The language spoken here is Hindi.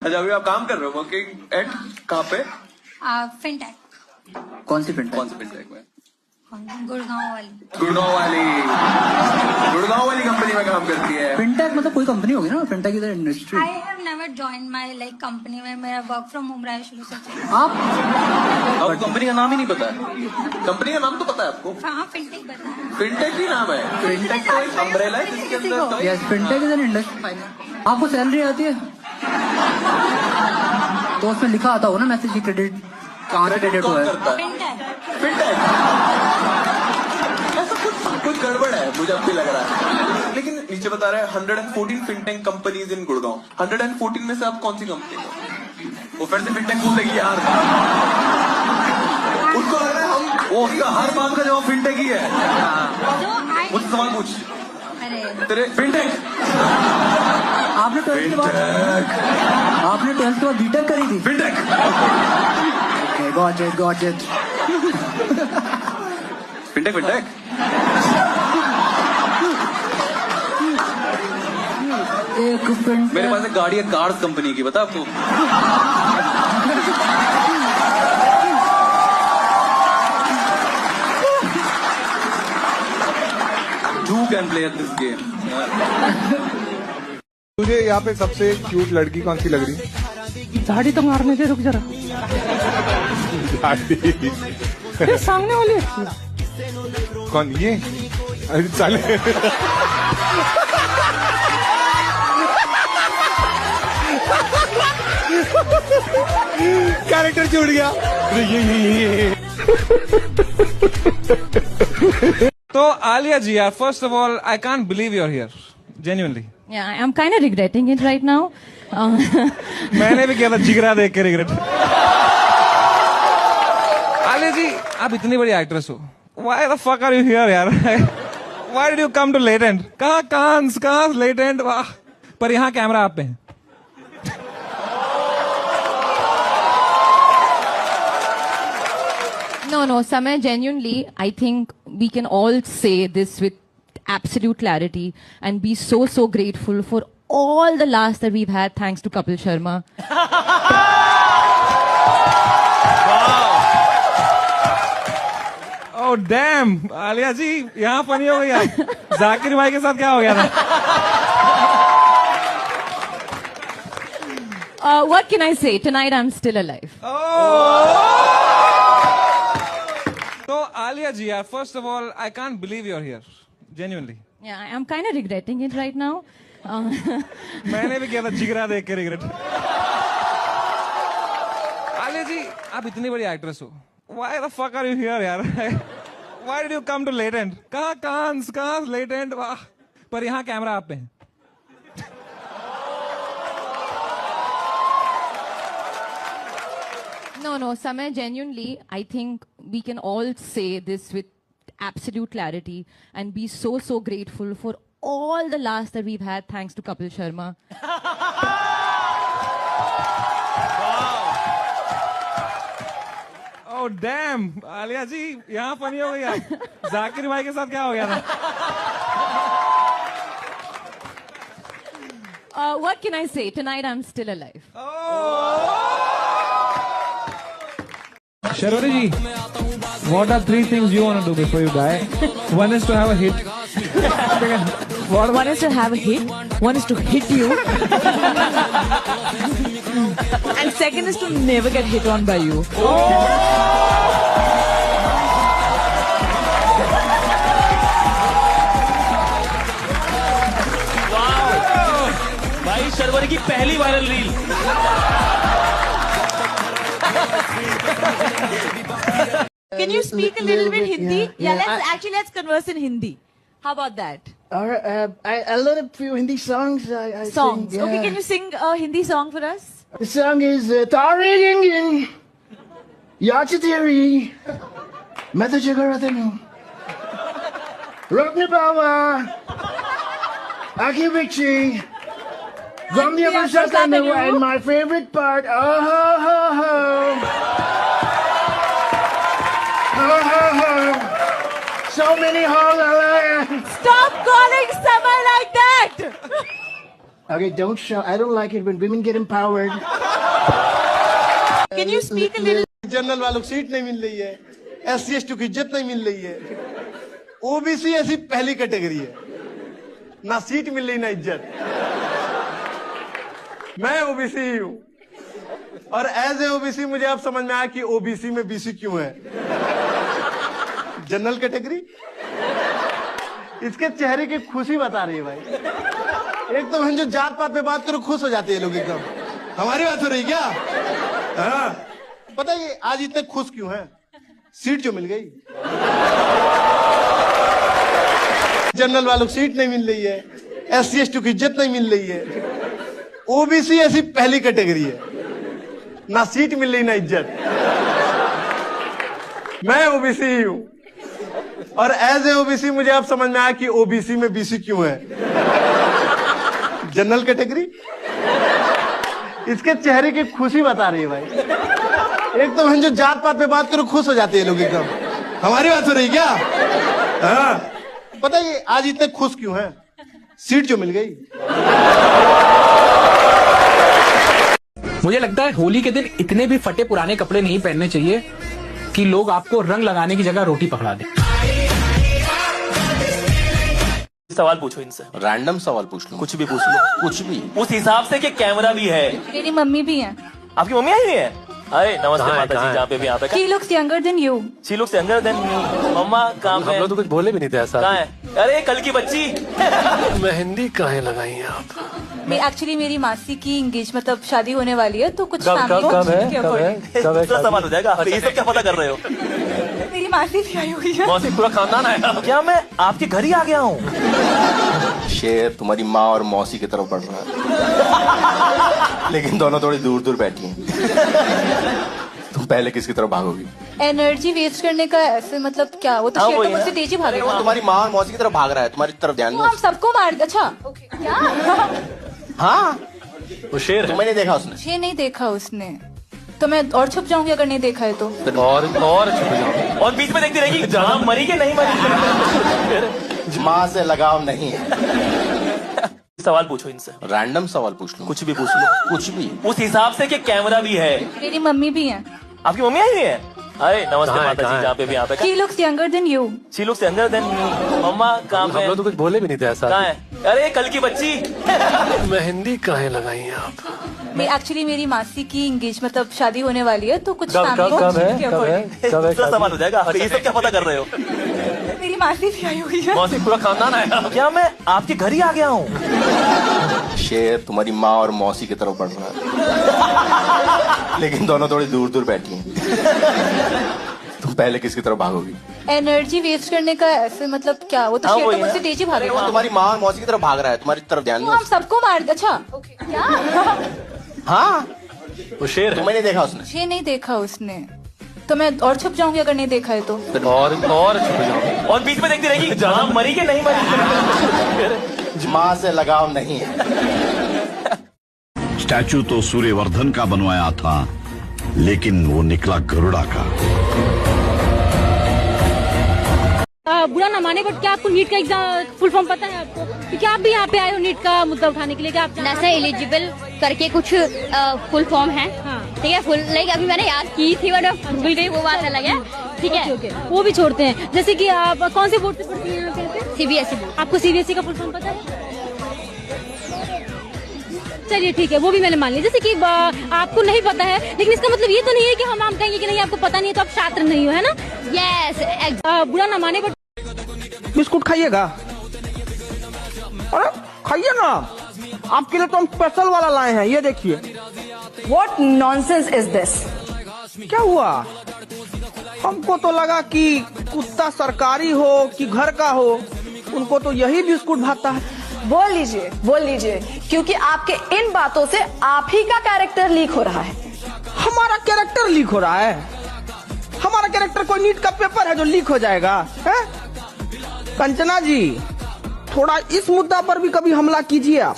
अच्छा, अभी आप काम कर रहे हो, वर्किंग एट कहाँ पे? फिनटेक। कौन सी फिनटेक में? गुड़गांव वाली। गुड़गांव वाली कंपनी में काम करती है। फिनटेक मतलब कोई कंपनी होगी ना? Fintech is industry. I have never join my like company में मेरा वर्क फ्रॉम होम रहा है शुरू से। आपको कंपनी का नाम ही नहीं पता है? कंपनी का नाम तो पता है आपको? हाँ, फिनटेक बताया। फिनटेक ही नाम है। फिनटेक तो एक अम्ब्रेला है जिसके अंदर yes, fintech is an industry. आपको सैलरी आती है तो उसमें लिखा आता होगा ना मैसेज की क्रेडिट कहाँ से क्रेडिट हुआ है। फिनटेक ऐसा कुछ गड़बड़ है मुझे अब भी लग रहा है। लेकिन नीचे बता रहे हैं 114 फिनटेक कंपनीज इन गुड़गांव। 114 में से आप कौन सी कंपनी हो? वो फिर से फिनटेक बोल देगी यार। उसको लग रहा है हम वो उसका हर बात का जवाब फिनटेक ही है। मुझसे सवाल पूछ। अरे तेरे फिनटेक आपने 12th के बाद बीटेक करी थी? Fintech got it. फिनटेक एक फिनटेक मेरे पास एक गाड़ी है कार्स कंपनी की, बता आपको? Who can play at this game? तुझे यहाँ पे सबसे क्यूट लड़की कौन सी लग रही? दाढ़ी तो मारने दे, रुक जरा। ये सामने वाली कौन ये? अरे चले कैरेक्टर छूट गया। तो आलिया जी यार, first of all I can't believe you are here, genuinely. Yeah, I'm kind of regretting it right now. मैंने भी किया था जिगरा देख के रिग्रेट। आलिया जी, आप इतनी बड़ी एक्ट्रेस हो, why the fuck are you here यार? Why did you come to Late End? कहाँ Late End? वाह, पर यहाँ कैमरा आप पे है। No, Samay, genuinely, I think we can all say this with absolute clarity and be so grateful for all the laughs that we've had thanks to Kapil Sharma. Oh damn, Alia जी यहाँ फनी हो गई आप। जाकिर भाई के साथ क्या हो गया था? What can I say? Tonight I'm still alive. तो आलिया जी यार, first of all I can't believe you are here, genuinely. Yeah, I'm kind of regretting it right now. मैंने भी किया था जिगरा देख के रिग्रेट। आलिया जी, आप इतनी बड़ी एक्ट्रेस हो, why the fuck are you here यार? Why did you come to Late End? कहाँ Late End? वाह, पर यहाँ कैमरा आप पे है। No, Samay, genuinely, I think we can all say this with absolute clarity and be so grateful for all the laughs that we've had thanks to Kapil Sharma. Oh damn, Alia जी यहाँ फनी हो गई आप। जाकिर भाई के साथ क्या हो गया था? What can I say? Tonight I'm still alive. Sharwari ji, what are 3 things you want to do before you die? One is to have a hit. One is to have a hit. One is to hit you. And second is to never get hit on by you. भाई शर्वरी की पहली viral reel. Can you speak a little bit Hindi? Yeah, let's converse in Hindi. How about that? I learned a few Hindi songs. I Songs. Sing, yeah. Okay, can you sing a Hindi song for us? The song is Tari Gingin Yachatiri Metajaгаратenu Rokni Bawa Akibichi Gomdia Vashatanu and my favorite part. Oh ho ho ho. Oh ho ho. So many holes. Stop calling Samay like that! Okay, don't show. I don't like it when women get empowered. Can you speak a little? General वालों को सीट नहीं मिल रही है, SC/ST की इज्जत नहीं मिल रही है, ओबीसी ऐसी पहली कैटेगरी है, ना सीट मिल रही ना इज्जत। मैं ओबीसी ही हूं और एज ए ओबीसी मुझे अब समझ में आया कि ओबीसी में बीसी क्यों है। जनरल कैटेगरी इसके चेहरे की खुशी बता रही है भाई। एक तो हम जो जात पात पे बात करो खुश हो जाते हैं लोग एकदम। हमारी बात हो रही क्या? हाँ, पता है आज इतने खुश क्यों हैं? सीट जो मिल गई। जनरल वालों को सीट नहीं मिल रही है, SC/ST की इज्जत नहीं मिल रही है, ओबीसी ऐसी पहली कैटेगरी है, ना सीट मिल रही ना इज्जत। मैं ओबीसी ही हूं और एज ए ओबीसी मुझे अब समझ में आया कि ओबीसी में बीसी क्यों है। जनरल कैटेगरी इसके चेहरे की खुशी बता रही है भाई। एक तो हम जो जात पात पे बात करो खुश हो जाते हैं लोग एकदम। हमारी बात हो रही क्या? हाँ, पता है आज इतने खुश क्यों हैं? सीट जो मिल गई। मुझे लगता है होली के दिन इतने भी फटे पुराने कपड़े नहीं पहनने चाहिए कि लोग आपको रंग लगाने की जगह रोटी पकड़ा दें। सवाल पूछो इनसे। रैंडम सवाल पूछ लो, कुछ भी पूछ लो, कुछ भी। उस हिसाब से कि कैमरा भी है। मेरी मम्मी भी है। आपकी मम्मी आई हुई है? अरे नमस्ते माता जी, जहाँ पे भी आप है। She looks younger than you. She looks younger than me. मम्मा कहाँ पे? हम लोग तो कुछ बोले भी नहीं थे ऐसा। कहाँ है? अरे कल की बच्ची। मेहंदी कहाँ लगाई है आप? एक्चुअली मेरी मासी की एंगेज मतलब शादी होने वाली है तो कुछ कब सवाल हो जाएगा। ये सब क्या पता कर रहे हो? मेरी मासी भी आई हुई है। मौसी पूरा खानदान आया। क्या मैं आपके घर ही आ गया हूँ? शेर तुम्हारी माँ और मौसी की तरफ बढ़ रहा है, लेकिन दोनों थोड़ी दूर दूर बैठी हैं। तुम पहले किसकी तरफ भागोगी? एनर्जी वेस्ट करने का ऐसे मतलब क्या? वो तो शेर तो मुझसे तेज ही भागेगा। वो तुम्हारी माँ और मौसी की तरफ भाग रहा है, तुम्हारी तरफ ध्यान हम सबको मार। अच्छा क्या? हाँ, वो शेर तुम्हें नहीं देखा उसने? शेर नहीं देखा उसने तो मैं और छुप जाऊंगी अगर नहीं देखा है तो। और छुप जाओ और बीच में देखती रहेगी जहाँ मरी के नहीं मरी। माँ से लगाव नहीं है। सवाल पूछो इनसे। रैंडम सवाल पूछ लो, कुछ भी पूछ लो, कुछ भी। उस हिसाब से कि कैमरा भी है। मेरी मम्मी भी है। आपकी मम्मी आई हुई है? अरे नमस्ते माता जी, जहाँ पे भी आप है। She looks younger than you. She looks younger than me. मम्मा कहाँ पे? हम लोग तो कुछ बोले भी नहीं थे ऐसा। कहाँ है? अरे कल की बच्ची। मेहंदी कहाँ लगाई है आप? एक्चुअली मेरी मासी की एंगेज मतलब शादी होने वाली है तो कुछ कब सवाल हो जाएगा। ये सब क्या पता कर रहे हो? मेरी मासी भी आई हुई है। मौसी पूरा खानदान आया। क्या मैं आपके घर ही आ गया हूँ? शेर तुम्हारी माँ और मौसी की तरफ बढ़ रहा है, लेकिन दोनों थोड़ी दूर दूर बैठी हैं। तुम पहले किसकी तरफ भागोगी? एनर्जी वेस्ट करने का ऐसे मतलब क्या? वो तो शेर तो मुझसे तेज ही भागेगा। वो तुम्हारी माँ और मौसी की तरफ भाग रहा है, तुम्हारी तरफ ध्यान हम सबको मार। अच्छा क्या? हाँ, वो शेर तुम्हें नहीं देखा उसने? शेर नहीं देखा उसने तो मैं और छुप जाऊंगी अगर नहीं देखा है तो। और छुप जाओ और बीच में देखती रहेगी जहाँ मरी के नहीं मरी। माँ से लगाव नहीं है। स्टैचू तो सूर्यवर्धन का बनवाया था, लेकिन वो निकला गरुड़ा का। बुरा ना माने बट क्या आपको नीट का एग्जाम फुल फॉर्म पता है आपको? क्या आप भी यहाँ पे आए हो नीट का मुद्दा उठाने के लिए? क्या आप नशा एलिजिबल करके कुछ फुल फॉर्म है। ठीक है, फुल लाइक अभी मैंने याद की थी बट भूल गई, वो बात अलग है। ठीक है, वो भी छोड़ते हैं। जैसे कि आप कौन से बोर्ड से पढ़ती हैं यहाँ पे? CBSE board. आपको CBSE का फुल फॉर्म पता है? चलिए ठीक है, वो भी मैंने मान लिया। जैसे कि आपको नहीं पता है, लेकिन इसका मतलब ये तो नहीं है कि हम कहेंगे कि नहीं आपको पता नहीं है तो आप छात्र नहीं हो, है ना? यस, बुरा ना माने बट बिस्कुट खाइएगा? अरे खाइए ना, आपके लिए तो हम स्पेशल वाला लाए हैं, ये देखिए। What nonsense is this? क्या हुआ? हमको तो लगा कि कुत्ता सरकारी हो कि घर का हो, उनको तो यही बिस्कुट भाता है। बोल लीजिए क्योंकि आपके इन बातों से आप ही का कैरेक्टर लीक हो रहा है। हमारा कैरेक्टर लीक हो रहा है? हमारा कैरेक्टर कोई नीट का पेपर है जो लीक हो जाएगा? है कंचना जी, थोड़ा इस मुद्दा पर भी कभी हमला कीजिए आप।